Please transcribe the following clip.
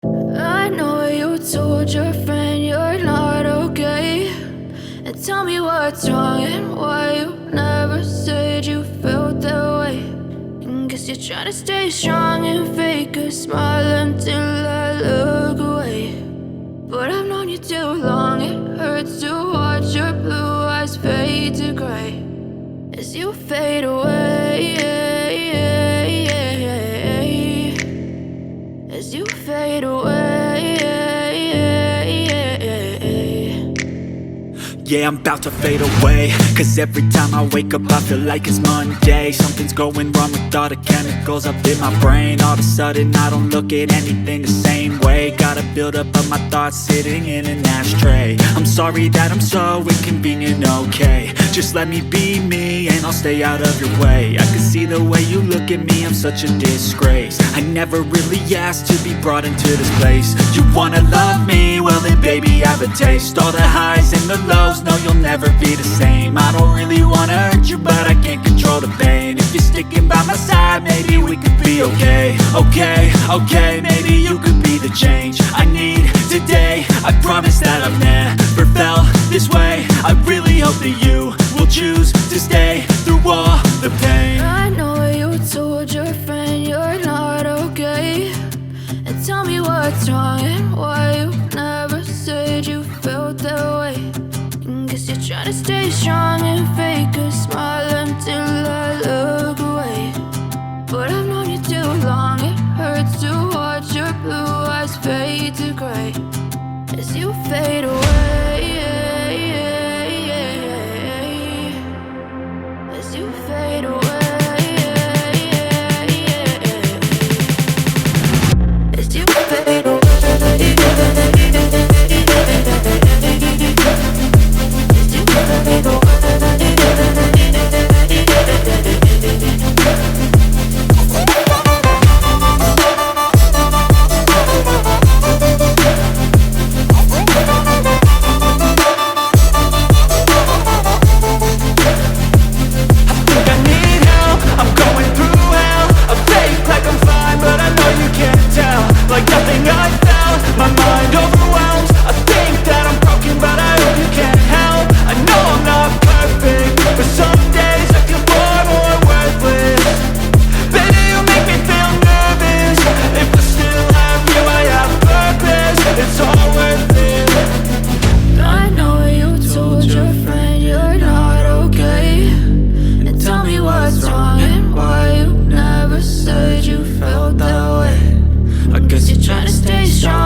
I know you told your friend you're not okay. And tell me what's wrong and why you never said you felt that way. And guess you're trying to stay strong and fake a smile until I look away. But I've known you too long, it hurts to watch your blue eyes fade to gray as you fade away. As you fade away. Yeah, I'm about to fade away, cause every time I wake up I feel like it's Monday. Something's going wrong with all the chemicals up in my brain. All of a sudden I don't look at anything the same way. Got a build up of my thoughts sitting in an ashtray. I'm sorry that I'm so inconvenient, okay. Just let me be me and I'll stay out of your way. I can see the way you look at me, I'm such a disgrace. I never really asked to be brought into this place. You wanna love me? Well then baby I have a taste. All the highs and the lows, no you'll never be the same. I don't really wanna hurt you but I can't control the pain. If you're sticking by my side maybe we could be okay. Okay, maybe you could be the change I need today. I promise that I've never felt this way. I really hope that you will choose to stay through all the pain. I know you told your friend you're not okay. And tell me what's wrong and why you never said you felt that way. And guess you're trying to stay strong and fake a smile until I look away. But I've known you too long, it hurts to watch your blue eyes fade to gray as you fade away. As you fade away. As you fade away. As you fade away. Like nothing I felt, my mind overwhelmed. I think that I'm broken but I hope you can't help. I know I'm not perfect, but some days I feel far more worthless. Baby, you make me feel nervous. If I still have you, I have purpose. It's all worth it. I know you told your friend you're not okay. And tell me what's wrong and why you never said you felt that way. I guess you're trying to stay strong